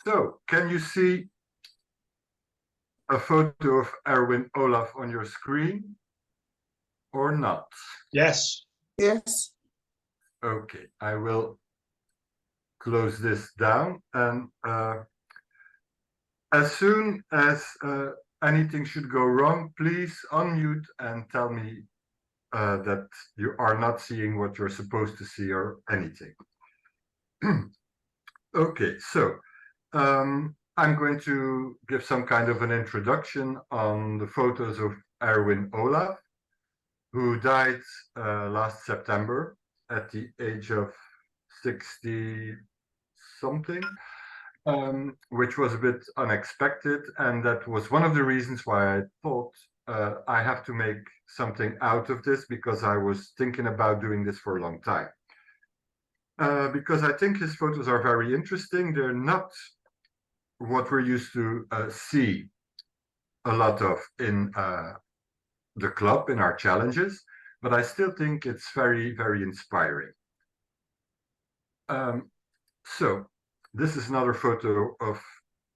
So, can you see a photo of Erwin Olaf on your screen or not? Yes. Yes. Okay, I will close this down, and as soon as anything should go wrong, please unmute and tell me that you are not seeing what you're supposed to see or anything. Okay, so I'm going to give some kind of an introduction on the photos of Erwin Olaf, who died last September at the age of 60 something, which was a bit unexpected. And that was one of the reasons why I thought I have to make something out of this, because I was thinking about doing this for a long time. Because I think his photos are very interesting. They're not what we're used to see a lot of in the club, in our challenges, but I still think it's very, very inspiring. So this is another photo of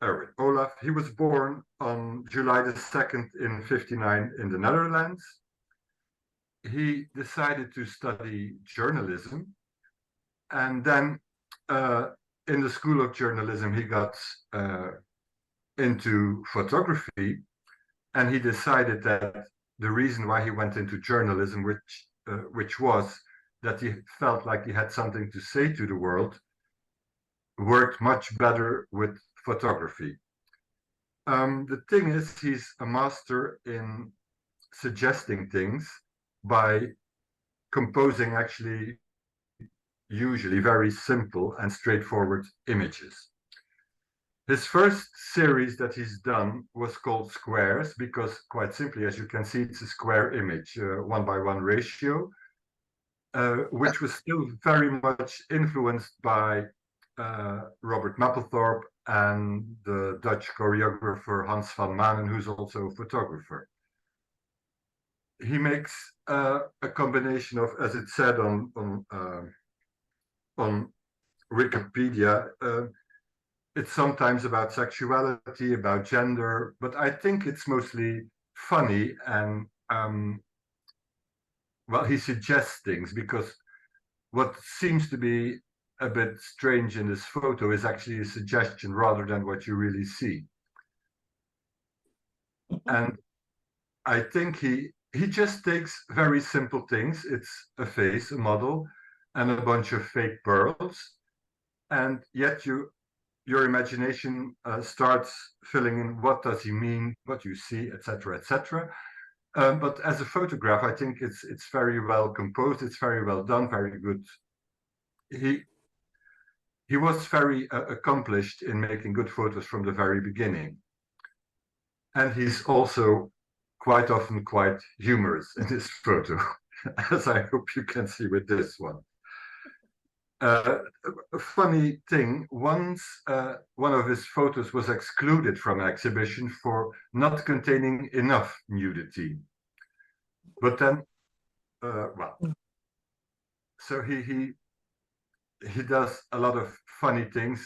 Erwin Olaf. He was born on July the 2nd in 59 in the Netherlands. He decided to study journalism, and then in the School of Journalism he got into photography, and he decided that the reason why he went into journalism, which was that he felt like he had something to say to the world, worked much better with photography. The thing is, he's a master in suggesting things by composing actually usually very simple and straightforward images. His first series that he's done was called Squares, because quite simply, as you can see, it's a square image, 1:1 ratio, which was still very much influenced by Robert Mapplethorpe and the Dutch choreographer Hans van Manen, who's also a photographer. He makes a combination of, as it said on Wikipedia, it's sometimes about sexuality, about gender, but I think it's mostly funny, and well, he suggests things, because what seems to be a bit strange in this photo is actually a suggestion rather than what you really see. And I think he just takes very simple things. It's a face, a model, and a bunch of fake pearls, and yet your imagination starts filling in, what does he mean, what you see, etc., etc. But as a photograph, I think it's very well composed, it's very well done, very good. He was very accomplished in making good photos from the very beginning. And he's also quite often quite humorous in his photo, as I hope you can see with this one. A funny thing, once one of his photos was excluded from an exhibition for not containing enough nudity. But then, well, so he does a lot of funny things,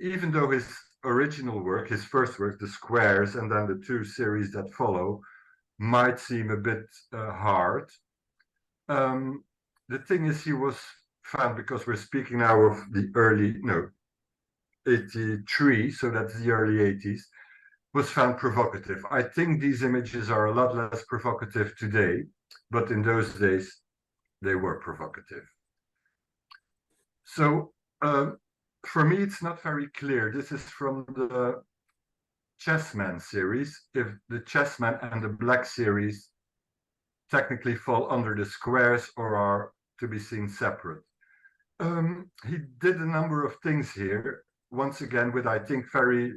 even though his original work, his first work, the Squares, and then the two series that follow, might seem a bit hard. The thing is, he was found, because we're speaking now of the early, no, 83, so that's the early 80s, was found provocative. I think these images are a lot less provocative today, but in those days, they were provocative. So for me, it's not very clear. This is from the Chessman series. If the Chessman and the Black series technically fall under the Squares or are to be seen separate. He did a number of things here, once again, with, I think, very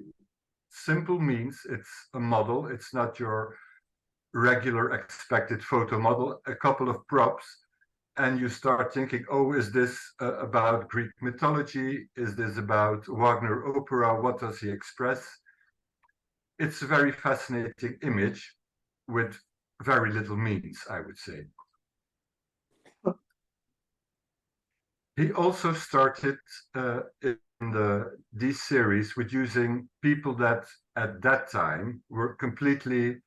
simple means. It's a model. It's not your regular expected photo model, a couple of props, and you start thinking, oh, is this about Greek mythology? Is this about Wagner opera? What does he express? It's a very fascinating image with very little means, I would say. He also started these series with using people that at that time were completely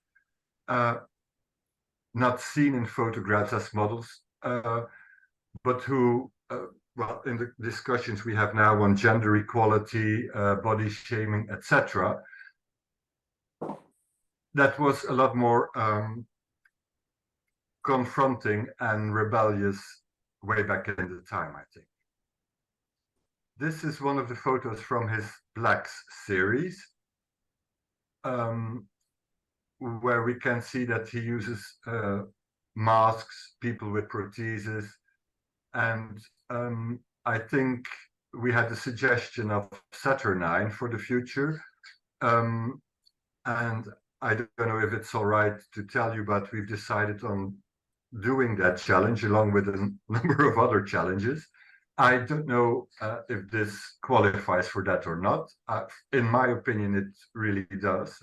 uh, not seen in photographs as models, but who, well, in the discussions we have now on gender equality, body shaming, etc., that was a lot more confronting and rebellious way back in the time, I think. This is one of the photos from his Blacks series, where we can see that he uses masks, people with prostheses, and I think we had a suggestion of Saturnine for the future, and I don't know if it's all right to tell you, but we've decided on doing that challenge along with a number of other challenges. I don't know if this qualifies for that or not. In my opinion, it really does.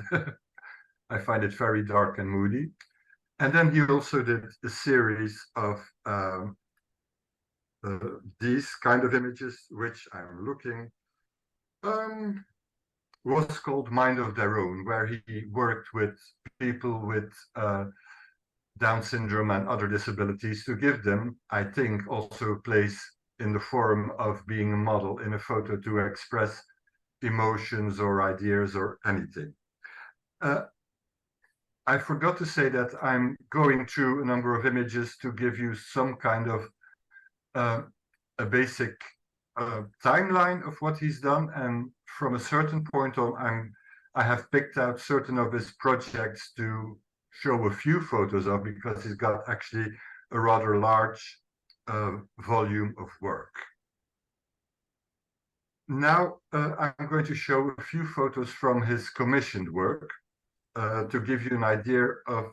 I find it very dark and moody. And then he also did a series of these kind of images, which I'm looking, was called Mind of Their Own, where he worked with people with Down syndrome and other disabilities to give them, I think, also a place in the form of being a model in a photo to express emotions or ideas or anything. I forgot to say that I'm going through a number of images to give you some kind of a basic timeline of what he's done, and from a certain point on, I have picked out certain of his projects to show a few photos of, because he's got actually a rather large volume of work. Now I'm going to show a few photos from his commissioned work to give you an idea of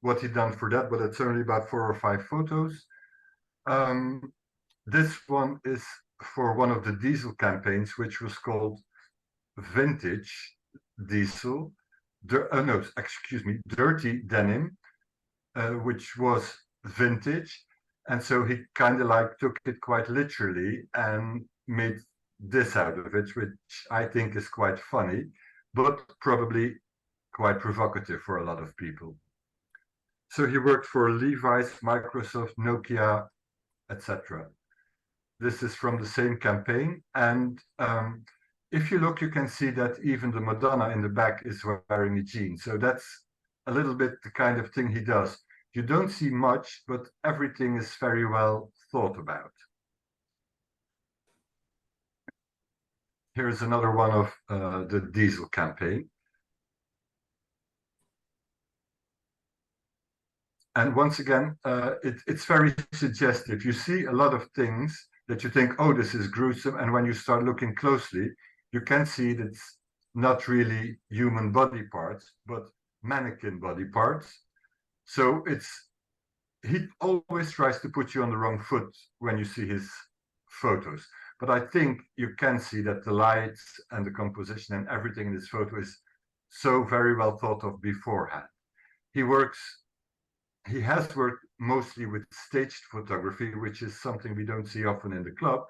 what he done for that, but it's only about 4 or 5 photos. This one is for one of the Diesel campaigns, which was called Vintage Diesel. No, excuse me, Dirty Denim, which was vintage. And so he kind of like took it quite literally and made this out of it, which I think is quite funny, but probably quite provocative for a lot of people. So he worked for Levi's, Microsoft, Nokia, etc. This is from the same campaign. And if you look, you can see that even the Madonna in the back is wearing a jean. So that's a little bit the kind of thing he does. You don't see much, but everything is very well thought about. Here's another one of the Diesel campaign. And once again, it's very suggestive. You see a lot of things that you think, oh, this is gruesome. And when you start looking closely, you can see that it's not really human body parts, but mannequin body parts. So he always tries to put you on the wrong foot when you see his photos. But I think you can see that the lights and the composition and everything in this photo is so very well thought of beforehand. He has worked mostly with staged photography, which is something we don't see often in the club.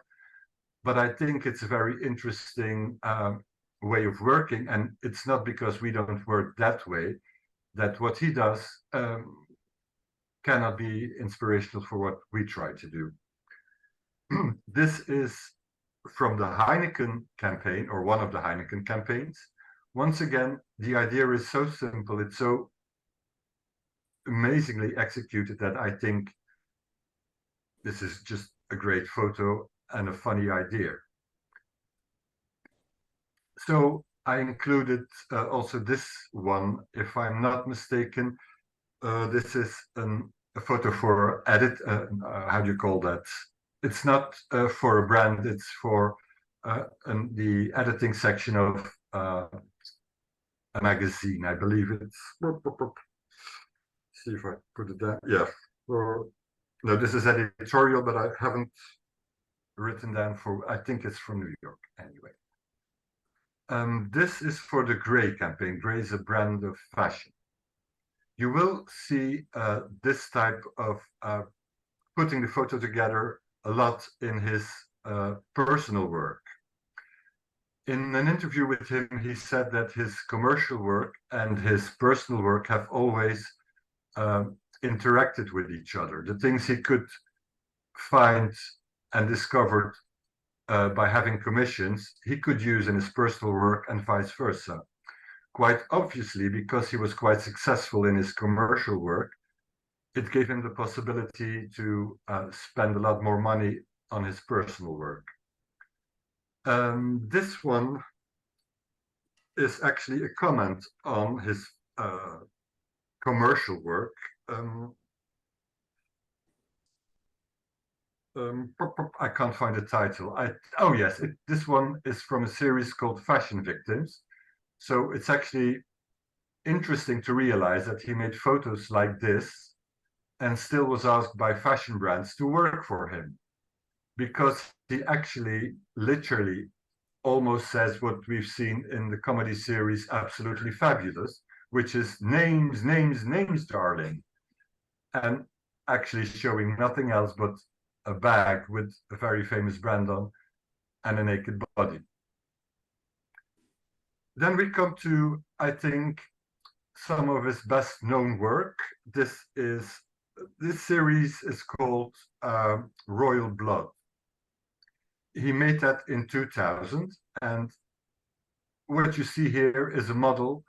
But I think it's a very interesting way of working. And it's not because we don't work that way that what he does cannot be inspirational for what we try to do. This is from the Heineken campaign, or one of the Heineken campaigns. Once again, the idea is so simple, it's so amazingly executed that I think this is just a great photo and a funny idea. So I included also this one, if I'm not mistaken. This is a photo for edit. How do you call that? It's not for a brand. It's for the editing section of a magazine. I believe it's. See if I put it down. Yeah. No, this is editorial, but I haven't written down for. I think it's from New York anyway. This is for the Grey campaign. Grey is a brand of fashion. You will see this type of putting the photo together a lot in his personal work. In an interview with him, he said that his commercial work and his personal work have always interacted with each other. The things he could find and discovered by having commissions, he could use in his personal work and vice versa. Quite obviously, because he was quite successful in his commercial work, it gave him the possibility to spend a lot more money on his personal work. This one is actually a comment on his commercial work. I can't find the title. Oh yes, this one is from a series called Fashion Victims. So it's actually interesting to realize that he made photos like this and still was asked by fashion brands to work for him, because he actually literally almost says what we've seen in the comedy series Absolutely Fabulous, which is names, names, names, darling, and actually showing nothing else but a bag with a very famous brand on and a naked body. Then we come to, I think, some of his best known work. This series is called Royal Blood. He made that in 2000, and what you see here is a model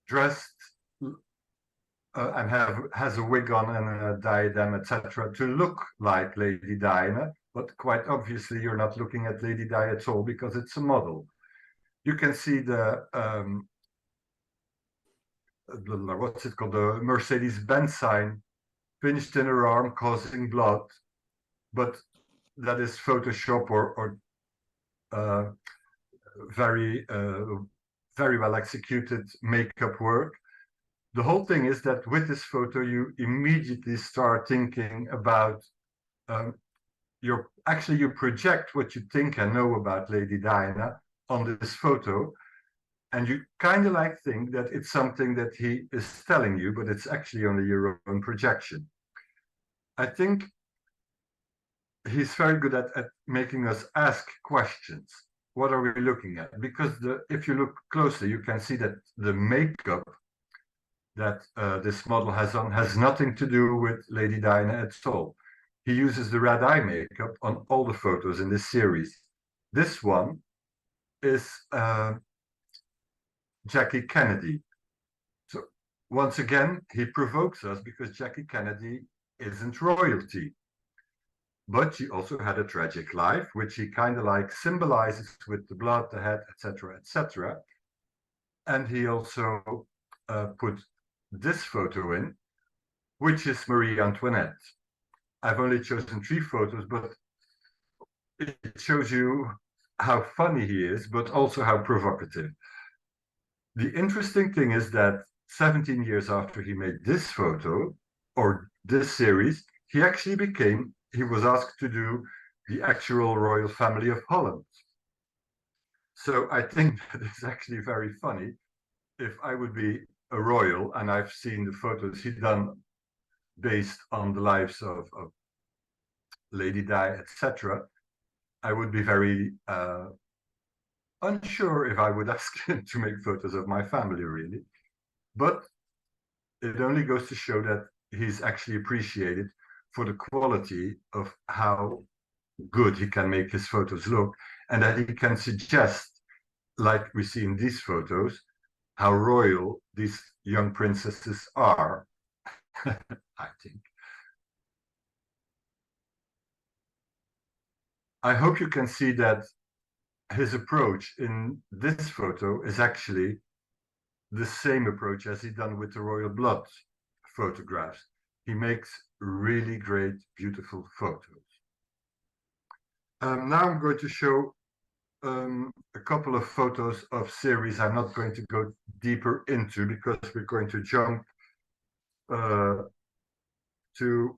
dressed and has a wig on and a diadem, etc., to look like Lady Diana, but quite obviously you're not looking at Lady Di at all because it's a model. You can see the what's it called, the Mercedes-Benz sign pinched in her arm, causing blood, but that is Photoshop or very very well executed makeup work. The whole thing is that with this photo, you immediately start thinking about you project what you think and know about Lady Diana on this photo, and you kind of like think that it's something that he is telling you, but it's actually only your own projection. I think he's very good at making us ask questions. What are we looking at? Because if you look closely, you can see that the makeup that this model has on has nothing to do with Lady Diana at all. He uses the red eye makeup on all the photos in this series. This one is Jackie Kennedy. So once again, he provokes us because Jackie Kennedy isn't royalty. But she also had a tragic life, which he kind of like symbolizes with the blood, the head, etc., etc. And he also put this photo in, which is Marie Antoinette. I've only chosen 3 photos, but it shows you how funny he is, but also how provocative. The interesting thing is that 17 years after he made this photo, or this series, he was asked to do the actual royal family of Holland. So I think that it's actually very funny. If I would be a royal, and I've seen the photos he'd done based on the lives of Lady Di, etc., I would be very unsure if I would ask him to make photos of my family, really. But it only goes to show that he's actually appreciated for the quality of how good he can make his photos look, and that he can suggest, like we see in these photos, how royal these young princesses are, I think. I hope you can see that his approach in this photo is actually the same approach as he done with the royal blood photographs. He makes really great, beautiful photos. Now I'm going to show a couple of photos of series I'm not going to go deeper into because we're going to jump to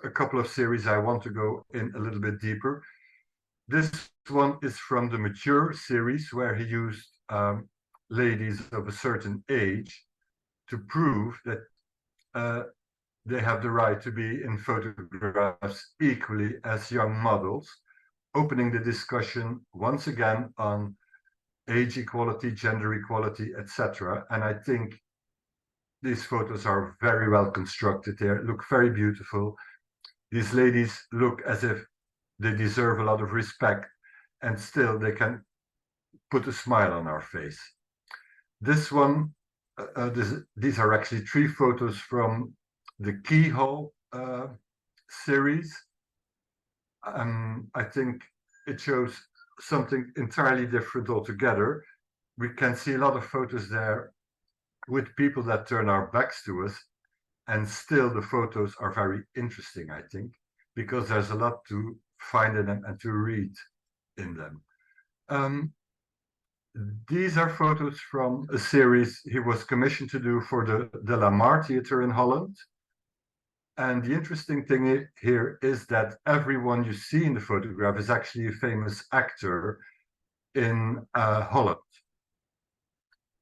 a couple of series I want to go in a little bit deeper. This one is from the Mature series, where he used ladies of a certain age to prove that they have the right to be in photographs equally as young models. opening the discussion once again on age equality, gender equality, etc. And I think these photos are very well constructed. They look very beautiful. These ladies look as if they deserve a lot of respect, and still they can put a smile on our face. This one, these are actually 3 photos from the Keyhole series. I think it shows something entirely different altogether. We can see a lot of photos there with people that turn our backs to us, and still the photos are very interesting, I think, because there's a lot to find in them and to read in them. These are photos from a series he was commissioned to do for the De La Mar Theater in Holland. And the interesting thing here is that everyone you see in the photograph is actually a famous actor in Holland.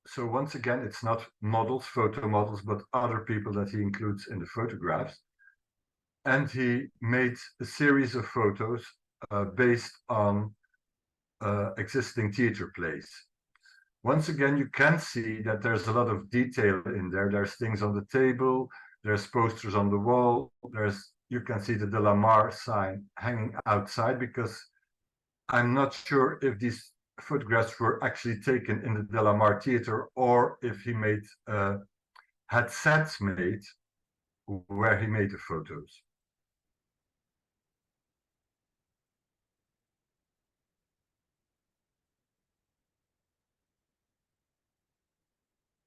So once again, it's not models, photo models, but other people that he includes in the photographs. And he made a series of photos based on existing theater plays. Once again, you can see that there's a lot of detail in there. There's things on the table, there's posters on the wall, you can see the De La Mar sign hanging outside, because I'm not sure if these photographs were actually taken in the De La Mar Theater or if he had sets made where he made the photos.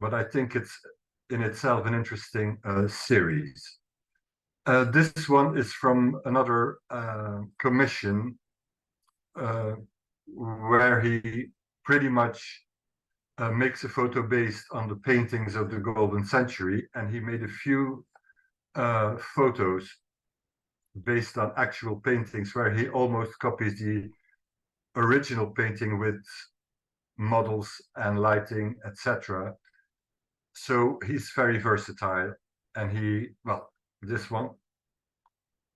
But I think it's in itself an interesting series. This one is from another commission where he pretty much makes a photo based on the paintings of the Golden Century, and he made a few photos based on actual paintings where he almost copies the original painting with models and lighting, etc. So he's very versatile, and this one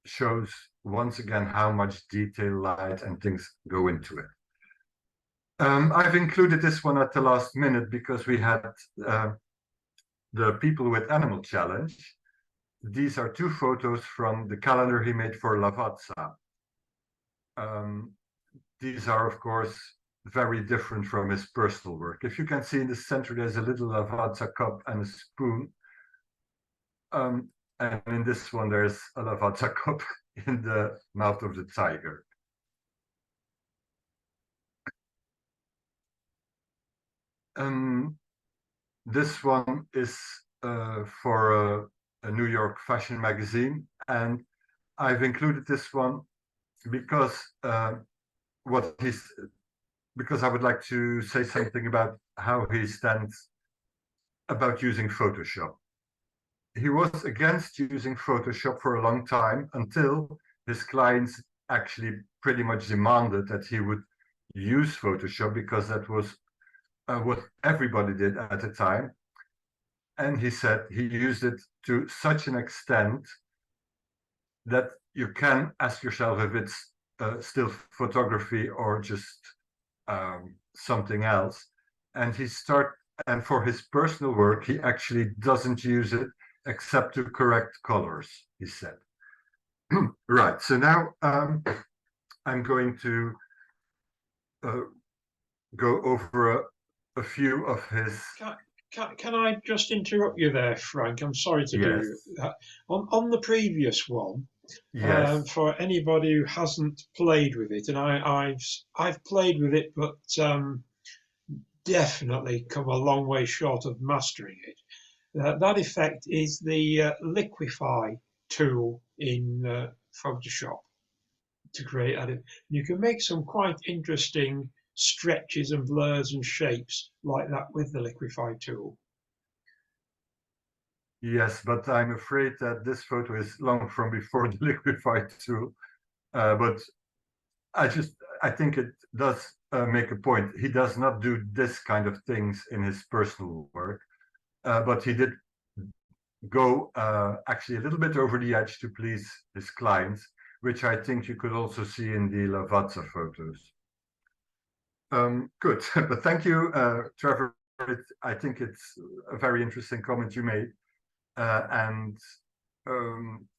shows once again how much detail, light, and things go into it. I've included this one at the last minute because we had the People with Animal Challenge. These are 2 photos from the calendar he made for Lavazza. These are, of course, very different from his personal work. If you can see in the center, there's a little Lavazza cup and a spoon. And in this one, there's a Lavazza cup in the mouth of the tiger. This one is for a New York fashion magazine, and I've included this one because because I would like to say something about how he stands about using Photoshop. He was against using Photoshop for a long time until his clients actually pretty much demanded that he would use Photoshop, because that was what everybody did at the time. And he said he used it to such an extent that you can ask yourself if it's still photography or just something else. And for his personal work, he actually doesn't use it except to correct colors, he said. Right, so now I'm going to go over a few of his... Can I just interrupt you there, Frank? I'm sorry to do that. On the previous one, for anybody who hasn't played with it, and I've played with it, but definitely come a long way short of mastering it. That effect is the liquify tool in Photoshop to create that. You can make some quite interesting stretches and blurs and shapes like that with the liquify tool. Yes, but I'm afraid that this photo is long from before the liquify tool. But I think it does make a point. He does not do this kind of things in his personal work, but he did go actually a little bit over the edge to please his clients which I think you could also see in the Lavazza photos. Good, but thank you, Trevor. I think it's a very interesting comment you made. And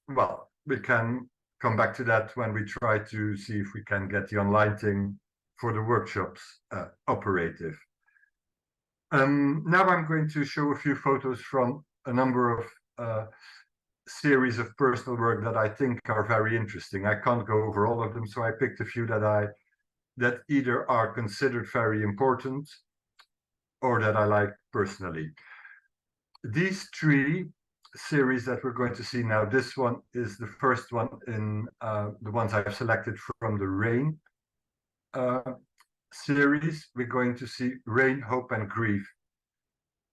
well, we can come back to that when we try to see if we can get the online thing for the workshops operative. Now I'm going to show a few photos from a number of series of personal work that I think are very interesting. I can't go over all of them, so I picked a few that either are considered very important or that I like personally. These three series that we're going to see now, this one is the first one in the ones I've selected from the Rain series. We're going to see Rain, Hope and Grief.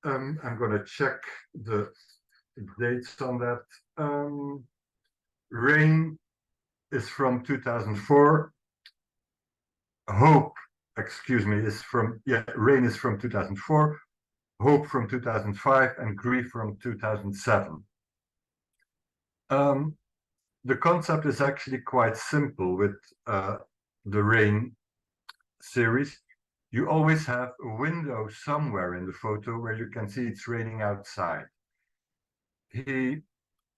I'm going to check the dates on that. Rain is from 2004. Hope, excuse me, is from, yeah, Rain is from 2004. Hope from 2005 and Grief from 2007. The concept is actually quite simple with the Rain series. You always have a window somewhere in the photo where you can see it's raining outside. He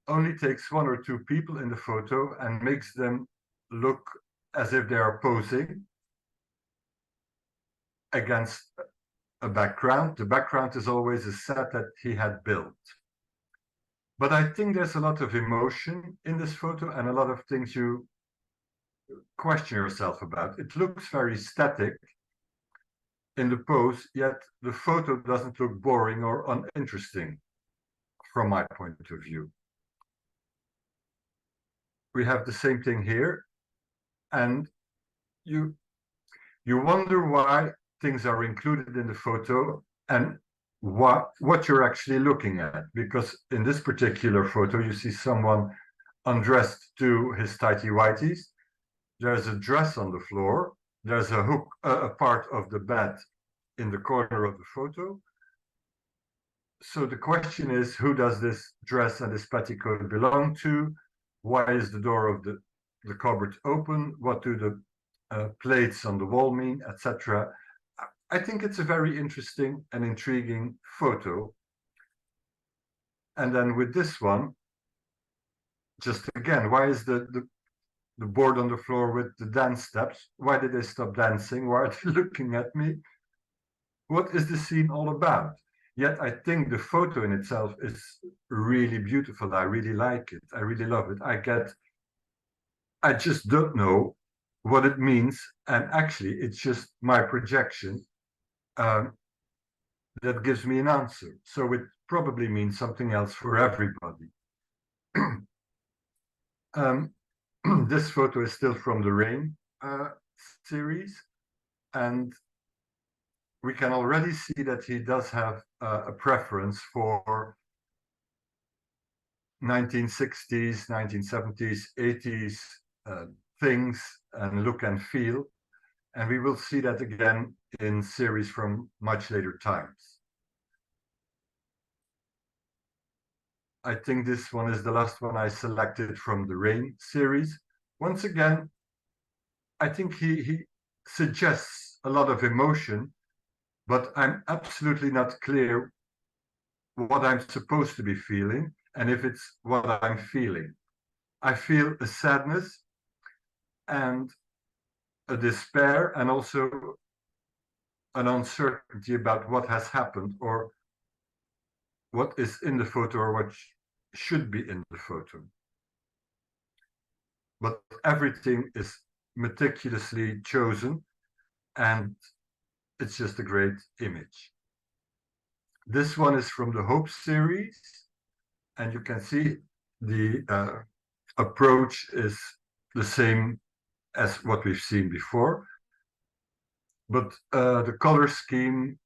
only takes one or two people in the photo and makes them look as if they are posing against a background. The background is always a set that he had built. But I think there's a lot of emotion in this photo and a lot of things you question yourself about. It looks very static in the pose, yet the photo doesn't look boring or uninteresting from my point of view. We have the same thing here, and you wonder why things are included in the photo and what you're actually looking at, because in this particular photo you see someone undressed to his tighty whities. There's a dress on the floor. There's a hook, a part of the bed in the corner of the photo. So the question is, who does this dress and this petticoat belong to? Why is the door of the cupboard open? What do the plates on the wall mean, etc.? I think it's a very interesting and intriguing photo. And then with this one, just again, why is the board on the floor with the dance steps? Why did they stop dancing? Why are they looking at me? What is the scene all about? Yet I think the photo in itself is really beautiful. I really like it. I really love it. I just don't know what it means. And actually, it's just my projection that gives me an answer. So it probably means something else for everybody. This photo is still from the Rain series, and we can already see that he does have a preference for 1960s, 1970s, 80s things and look and feel. And we will see that again in series from much later times. I think this one is the last one I selected from the Rain series. Once again, I think he suggests a lot of emotion, but I'm absolutely not clear what I'm supposed to be feeling and if it's what I'm feeling. I feel a sadness and a despair and also an uncertainty about what has happened or what is in the photo or what should be in the photo. But everything is meticulously chosen and it's just a great image. This one is from the Hope series, and you can see the approach is the same as what we've seen before, but the color scheme,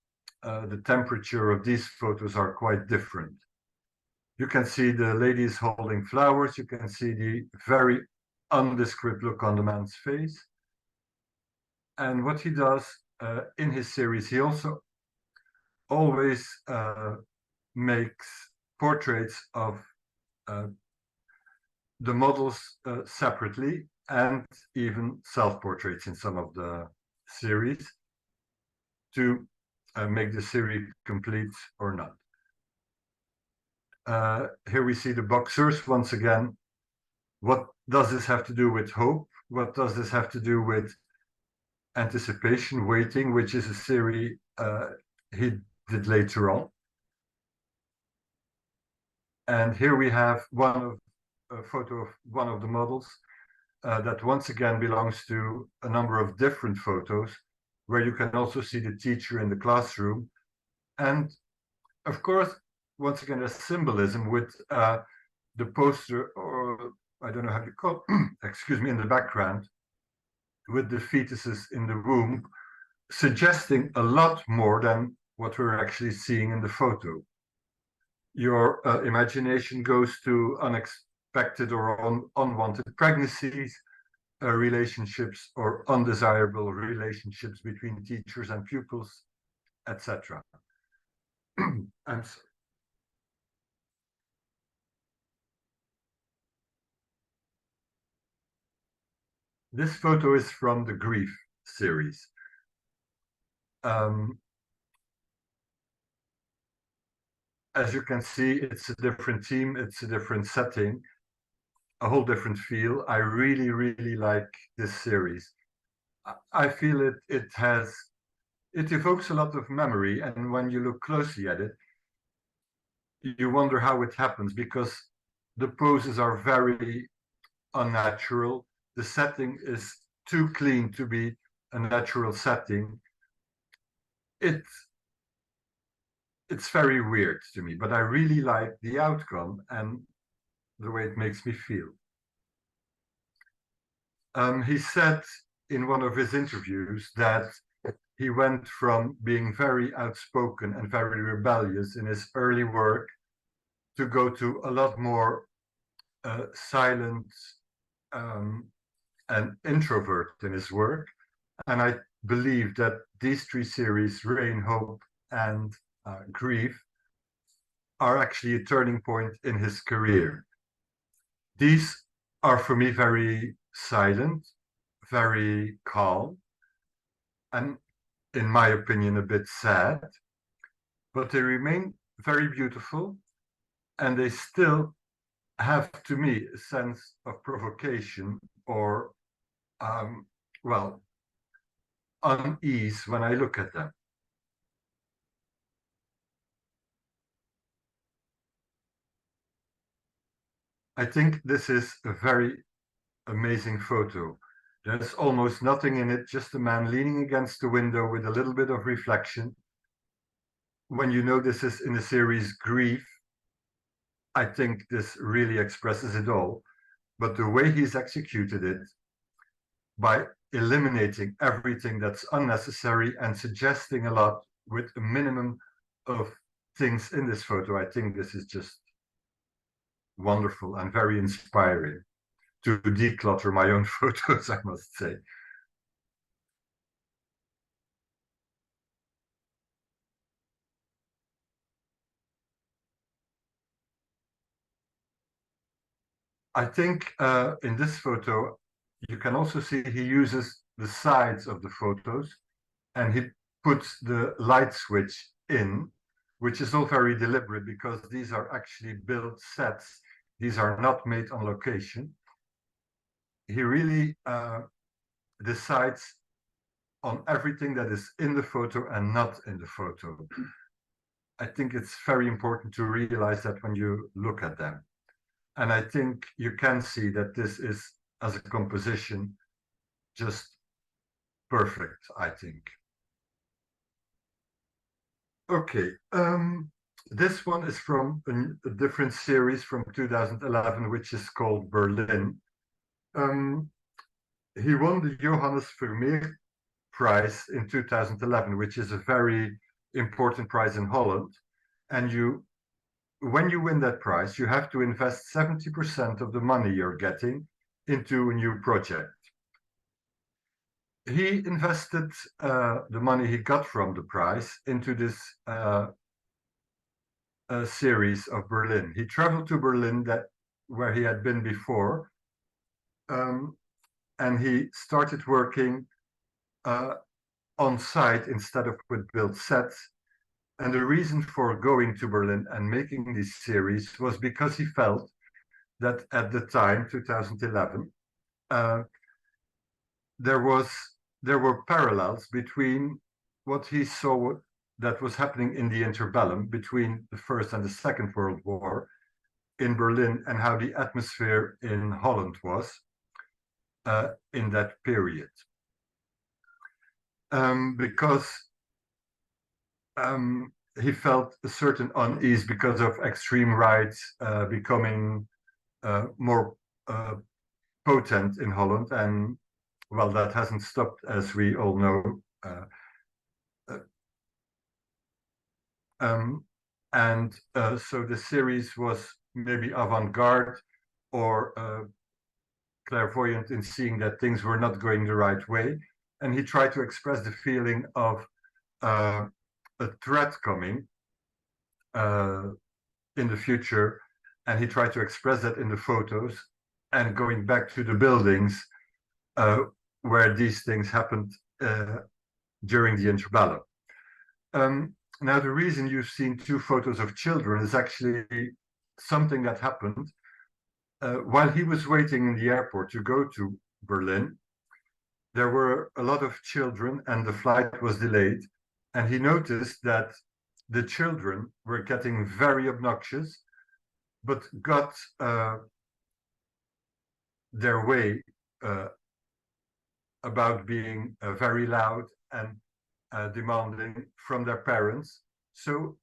the temperature of these photos are quite different. You can see the ladies holding flowers. You can see the very undescript look on the man's face. And what he does in his series, he also always makes portraits of the models separately. and even self-portraits in some of the series to make the series complete or not. Here we see the boxers once again. What does this have to do with hope? What does this have to do with anticipation, waiting, which is a series he did later on? And here we have a photo of one of the models that once again belongs to a number of different photos, where you can also see the teacher in the classroom. And of course, once again, there's symbolism with the poster, or I don't know how you call it, excuse me, in the background, with the fetuses in the womb, suggesting a lot more than what we're actually seeing in the photo. Your imagination goes to unexpected or unwanted pregnancies, relationships or undesirable relationships between teachers and pupils, etc. I'm sorry. This photo is from the Grief series. As you can see, it's a different theme, it's a different setting, a whole different feel. I really, really like this series. I feel it evokes a lot of memory, and when you look closely at it, you wonder how it happens, because the poses are very unnatural. The setting is too clean to be a natural setting. It's very weird to me, but I really like the outcome and the way it makes me feel. He said in one of his interviews that he went from being very outspoken and very rebellious in his early work to go to a lot more silent and introvert in his work. And I believe that these three series, Rain, Hope, and Grief, are actually a turning point in his career. These are for me very silent, very calm, and in my opinion, a bit sad, but they remain very beautiful, and they still have, to me, a sense of provocation or, well, unease when I look at them. I think this is a very amazing photo. There's almost nothing in it, just a man leaning against the window with a little bit of reflection. When you know this is in the series Grief, I think this really expresses it all. But the way he's executed it, by eliminating everything that's unnecessary and suggesting a lot with a minimum of things in this photo, I think this is just wonderful and very inspiring to declutter my own photos, I must say. I think in this photo, you can also see he uses the sides of the photos, and he puts the light switch in, which is all very deliberate because these are actually built sets. These are not made on location. He really decides on everything that is in the photo and not in the photo. I think it's very important to realize that when you look at them. And I think you can see that this is, as a composition, just perfect, I think. Okay, this one is from a different series from 2011, which is called Berlin. He won the Johannes Vermeer Prize in 2011, which is a very important prize in Holland. And when you win that prize, you have to invest 70% of the money you're getting into a new project. He invested the money he got from the prize into this series of Berlin. He traveled to Berlin, where he had been before, and he started working on site instead of with built sets. And the reason for going to Berlin and making this series was because he felt that at the time, 2011, there were parallels between what he saw that was happening in the interbellum between the First and the Second World War in Berlin and how the atmosphere in Holland was in that period. Because he felt a certain unease because of extreme right becoming more potent in Holland, and well, that hasn't stopped, as we all know. So the series was maybe avant-garde or clairvoyant in seeing that things were not going the right way, and he tried to express the feeling of a threat coming in the future, and he tried to express that in the photos and going back to the buildings where these things happened during the interbellum. Now, the reason you've seen two photos of children is actually something that happened while he was waiting in the airport to go to Berlin. There were a lot of children and the flight was delayed, and he noticed that the children were getting very obnoxious, but got their way about being very loud and demanding from their parents. So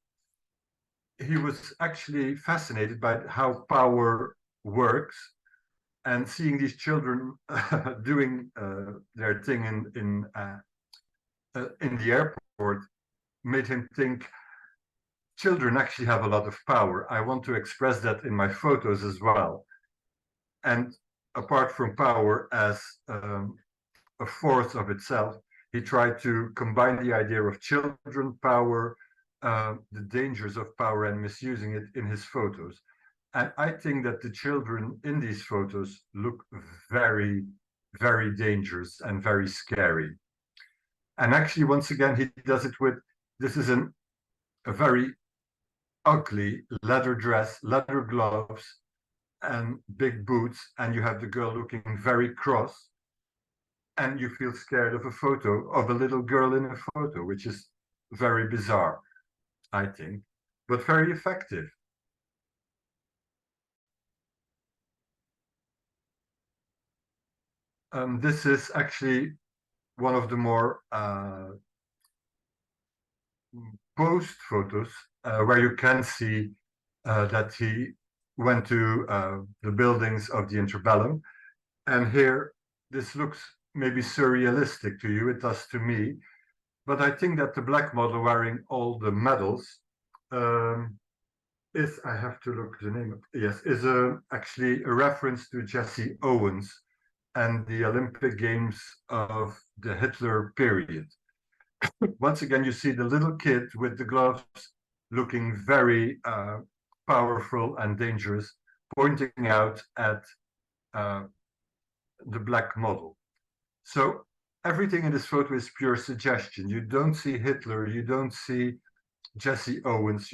he was actually fascinated by how power works, and seeing these children doing their thing in the airport made him think, children actually have a lot of power. I want to express that in my photos as well. And apart from power as a force of itself, he tried to combine the idea of children power, the dangers of power and misusing it in his photos. And I think that the children in these photos look very, very dangerous and very scary. And actually, once again, he does it with, this is a very ugly leather dress, leather gloves, and big boots, and you have the girl looking very cross, and you feel scared of a photo of a little girl in a photo, which is very bizarre, I think, but very effective. This is actually one of the more post photos where you can see that he went to the buildings of the interbellum. And here, this looks maybe surrealistic to you, it does to me, but I think that the black model wearing all the medals is, I have to look the name of, yes, is actually a reference to Jesse Owens and the Olympic Games of the Hitler period. Once again, you see the little kid with the gloves looking very powerful and dangerous, pointing out at the black model. So everything in this photo is pure suggestion. You don't see Hitler, you don't see Jesse Owens.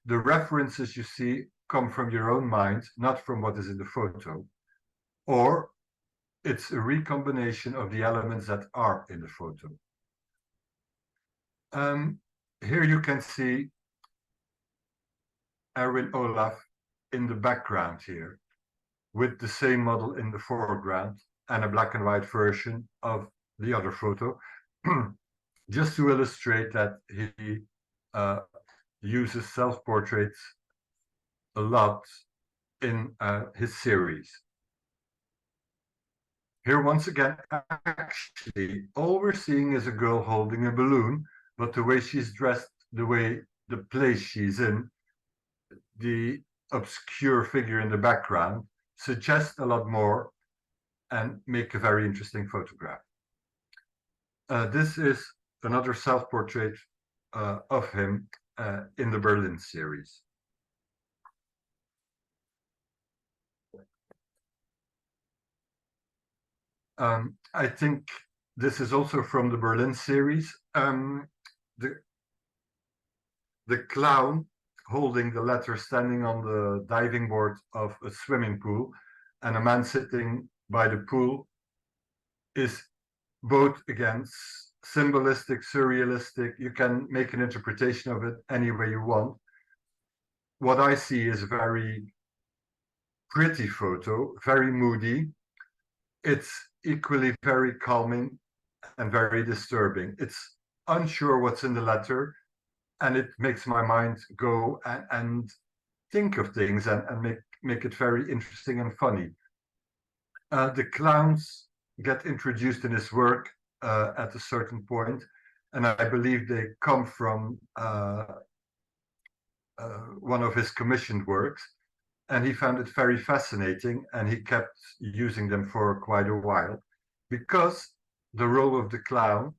The references you see come from your own mind, not from what is in the photo. Or it's a recombination of the elements that are in the photo. Here you can see Erwin Olaf in the background here, with the same model in the foreground and a black and white version of the other photo, just to illustrate that he uses self-portraits a lot in his series. Here, once again, actually, all we're seeing is a girl holding a balloon, but the way she's dressed, the way the place she's in, the obscure figure in the background suggests a lot more and make a very interesting photograph. This is another self-portrait of him in the Berlin series. I think this is also from the Berlin series. The the clown holding the letter standing on the diving board of a swimming pool, and a man sitting by the pool is both again symbolistic, surrealistic. You can make an interpretation of it any way you want. What I see is a very pretty photo, very moody. It's equally very calming and very disturbing. It's unsure what's in the letter, and it makes my mind go and think of things and make it very interesting and funny. The clowns get introduced in his work at a certain point, and I believe they come from one of his commissioned works, and he found it very fascinating, and he kept using them for quite a while, because the role of the clown,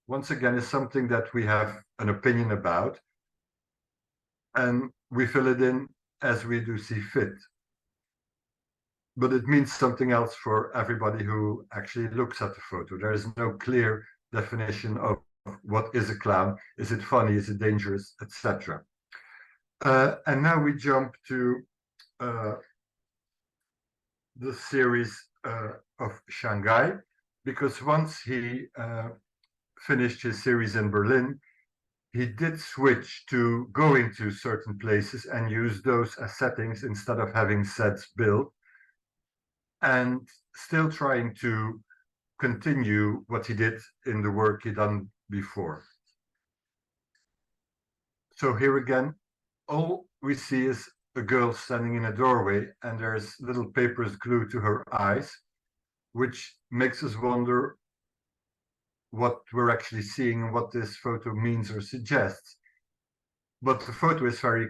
once again, is something that we have an opinion about, and we fill it in as we do see fit. But it means something else for everybody who actually looks at the photo. There is no clear definition of what is a clown. Is it funny? Is it dangerous? Etc. And now we jump to the series of Shanghai, because once he finished his series in Berlin, he did switch to going to certain places and use those as settings instead of having sets built, and still trying to continue what he did in the work he done before. So here again, all we see is a girl standing in a doorway, and there's little papers glued to her eyes, which makes us wonder what we're actually seeing and what this photo means or suggests. But the photo is very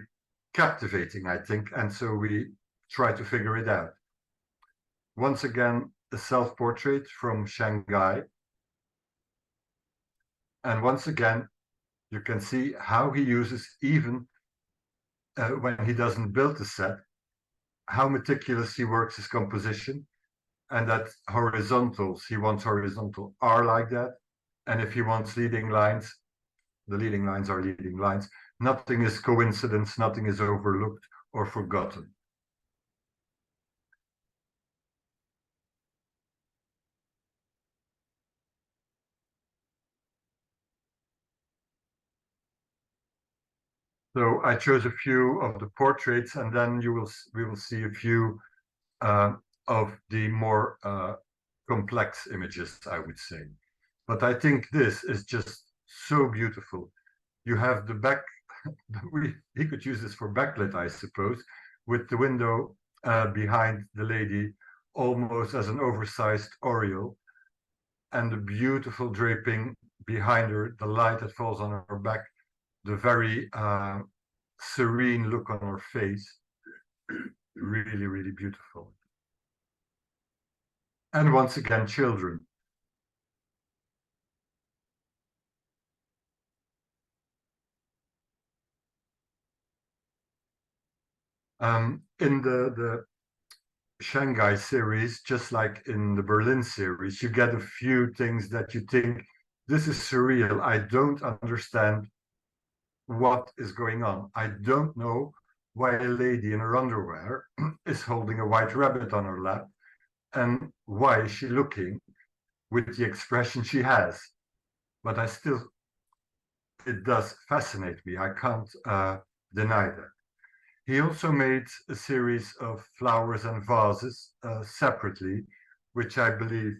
captivating, I think, and so we try to figure it out. Once again, a self-portrait from Shanghai. And once again, you can see how he uses, even when he doesn't build the set, how meticulous he works his composition, and that horizontals, he wants horizontal, are like that. And if he wants leading lines, the leading lines are leading lines. Nothing is coincidence, nothing is overlooked or forgotten. So I chose a few of the portraits, and then we will see a few of the more complex images, I would say. But I think this is just so beautiful. You have the back, he could use this for backlit, I suppose, with the window behind the lady, almost as an oversized oriel, and the beautiful draping behind her, the light that falls on her back, the very serene look on her face. Really, really beautiful. And once again, children. In the Shanghai series, just like in the Berlin series, you get a few things that you think, this is surreal. I don't understand what is going on. I don't know why a lady in her underwear is holding a white rabbit on her lap, and why is she looking with the expression she has. But it does fascinate me. I can't deny that. He also made a series of flowers and vases separately, which I believe,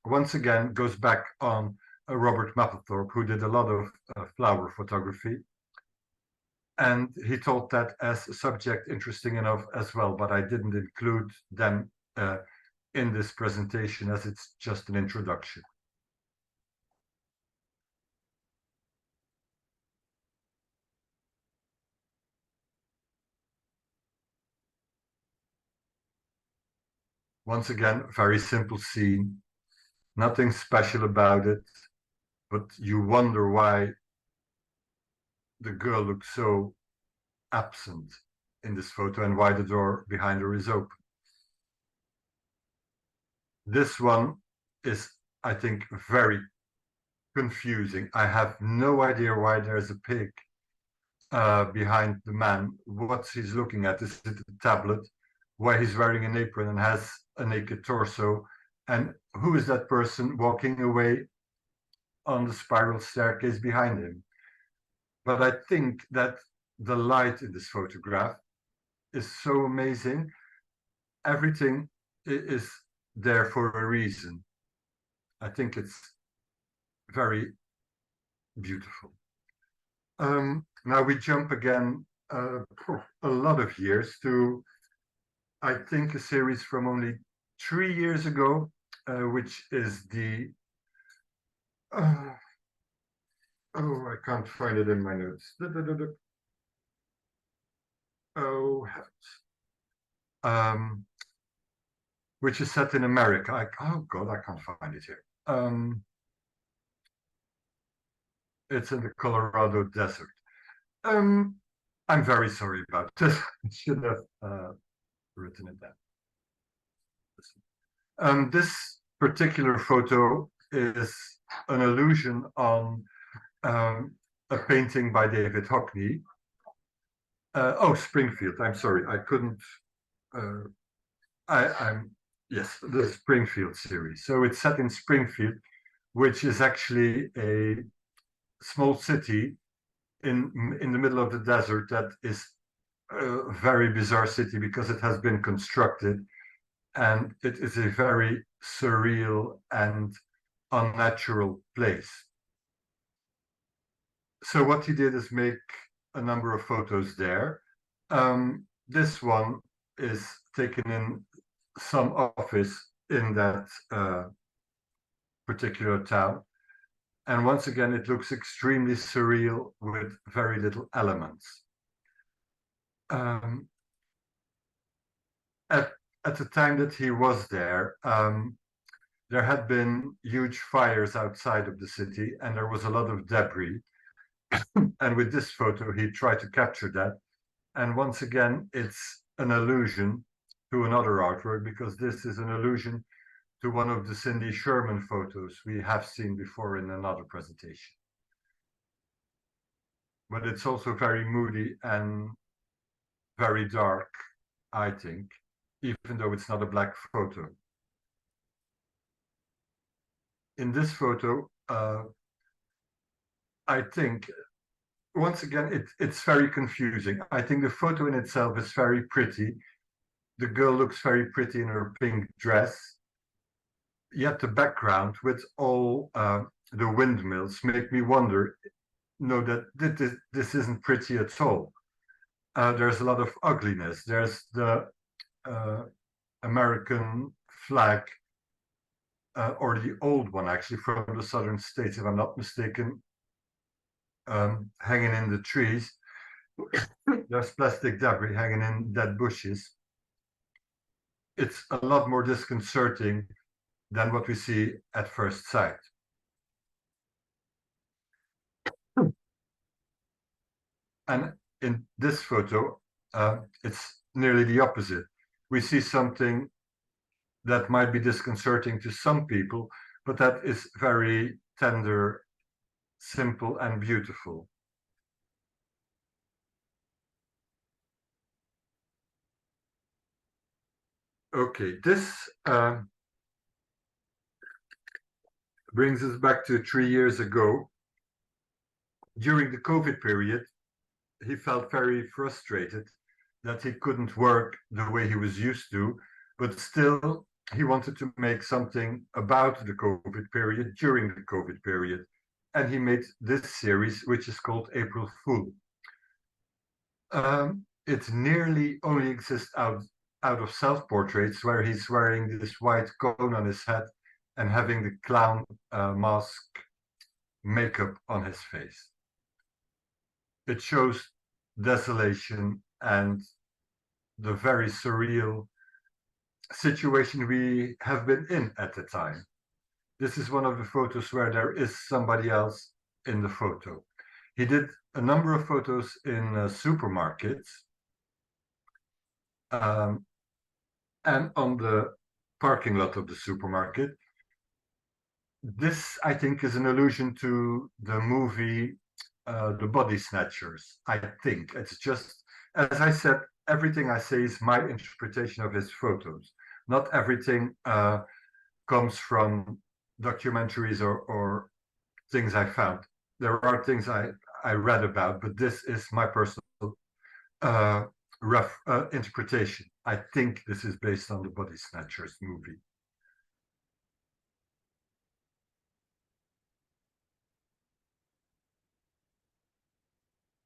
once again, goes back on Robert Mapplethorpe, who did a lot of flower photography. And he thought that as a subject interesting enough as well, but I didn't include them in this presentation as it's just an introduction. Once again, very simple scene, nothing special about it, but you wonder why the girl looks so absent in this photo and why the door behind her is open. This one is, I think, very confusing. I have no idea why there's a pig behind the man. What he's looking at, is it a tablet? Why he's wearing an apron and has a naked torso? And who is that person walking away on the spiral staircase behind him? But I think that the light in this photograph is so amazing. Everything is there for a reason. I think it's very beautiful. Now we jump again a lot of years to, I think, a series from only 3 years ago, which is the oh, I can't find it in my notes. Oh, which is set in America. Oh God, I can't find it here. It's in the Colorado desert. I'm very sorry about this. I should have written it down. This particular photo is an allusion on a painting by David Hockney. Springfield. I'm sorry, I couldn't. I'm yes, the Springfield series. So it's set in Springfield, which is actually a small city in the middle of the desert that is a very bizarre city because it has been constructed, and it is a very surreal and unnatural place. So what he did is make a number of photos there. This one is taken in some office in that particular town. And once again, it looks extremely surreal with very little elements. At the time that he was there, there had been huge fires outside of the city, and there was a lot of debris. And with this photo, he tried to capture that. And once again, it's an allusion to another artwork, because this is an allusion to one of the Cindy Sherman photos we have seen before in another presentation. But it's also very moody and very dark, I think, even though it's not a black photo. In this photo, I think, once again, it's very confusing. I think the photo in itself is very pretty. The girl looks very pretty in her pink dress. Yet the background with all the windmills make me wonder, no, that this isn't pretty at all. There's a lot of ugliness. There's the American flag, or the old one actually, from the southern states, if I'm not mistaken, hanging in the trees. There's plastic debris hanging in dead bushes. It's a lot more disconcerting than what we see at first sight. And in this photo, it's nearly the opposite. We see something that might be disconcerting to some people, but that is very tender, simple, and beautiful. Okay, this brings us back to 3 years ago. During the COVID period, he felt very frustrated that he couldn't work the way he was used to, but still he wanted to make something about the COVID period during the COVID period. And he made this series, which is called April Fool. It nearly only exists out of self-portraits, where he's wearing this white cone on his head and having the clown mask makeup on his face. It shows desolation and the very surreal situation we have been in at the time. This is one of the photos where there is somebody else in the photo. He did a number of photos in supermarkets and on the parking lot of the supermarket. This, I think, is an allusion to the movie The Body Snatchers. I think it's just, as I said, everything I say is my interpretation of his photos. Not everything comes from documentaries or things I found. There are things I read about, but this is my personal rough interpretation. I think this is based on the Body Snatchers movie.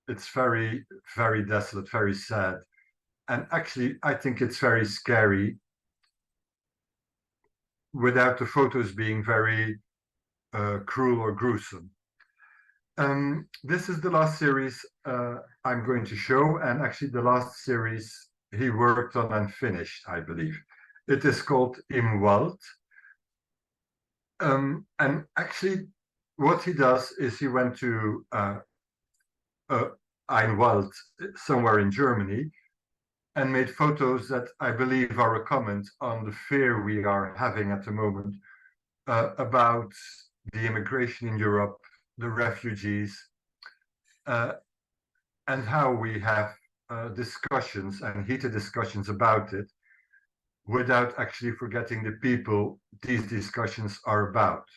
It's very, very desolate, very sad. And actually, I think it's very scary without the photos being very cruel or gruesome. This is the last series I'm going to show, and actually the last series he worked on and finished, I believe. It is called Im Wald. And actually, what he does is he went to Ein Wald, somewhere in Germany, and made photos that I believe are a comment on the fear we are having at the moment about the immigration in Europe, the refugees, and how we have discussions and heated discussions about it without actually forgetting the people these discussions are about.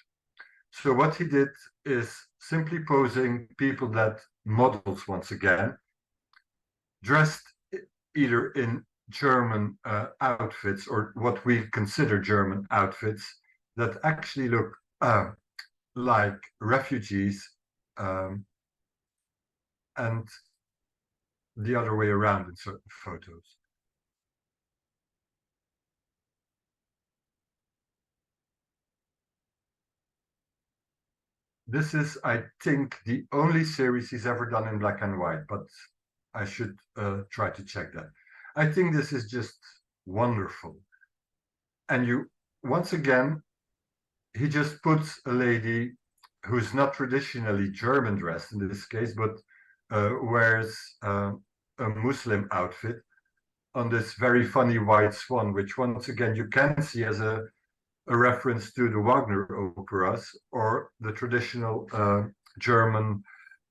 So what he did is simply posing people that models, once again, dressed either in German outfits or what we consider German outfits that actually look like refugees, and the other way around in certain photos. This is, I think, the only series he's ever done in black and white, but I should try to check that. I think this is just wonderful. And you, once again, he just puts a lady who's not traditionally German dressed in this case, but wears a Muslim outfit on this very funny white swan, which once again you can see as a reference to the Wagner operas or the traditional German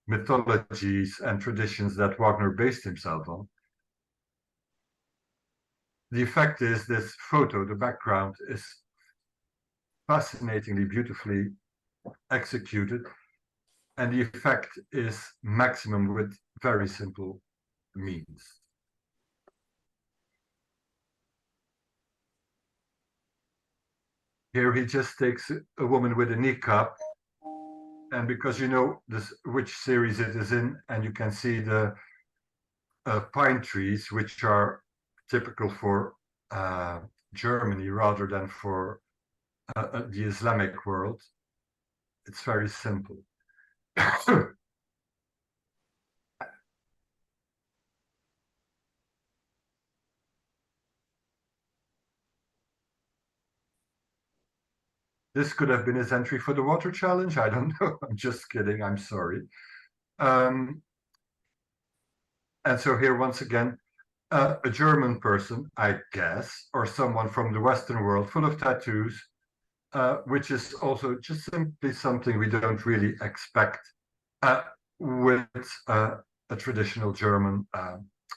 mythologies and traditions that Wagner based himself on. The effect is this photo, the background is fascinatingly beautifully executed, and the effect is maximum with very simple means. Here he just takes a woman with a niqab, and because you know this which series it is in, and you can see the pine trees, which are typical for Germany rather than for the Islamic world. It's very simple. This could have been his entry for the water challenge. I don't know. I'm just kidding. I'm sorry. And so here, once again, a German person, I guess, or someone from the Western world full of tattoos, which is also just simply something we don't really expect with a traditional German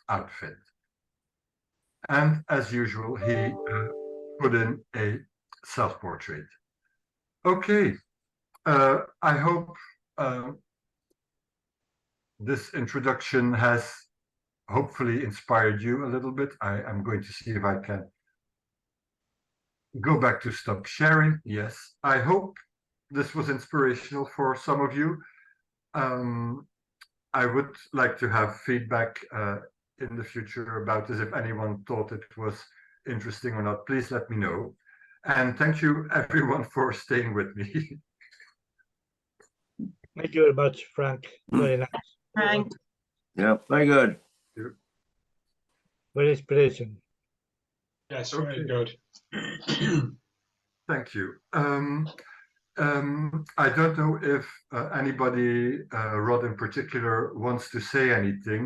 outfit. And as usual, he put in a self-portrait. Okay, I hope this introduction has hopefully inspired you a little bit. I am going to see if I can go back to stop sharing. Yes, I hope this was inspirational for some of you. I would like to have feedback in the future about this. If anyone thought it was interesting or not, please let me know. And thank you everyone for staying with me. Thank you very much, Frank. Very nice. Frank. Yeah, very good. Very inspiration. Yes, very good. Thank you. I don't know if anybody, Rod in particular, wants to say anything.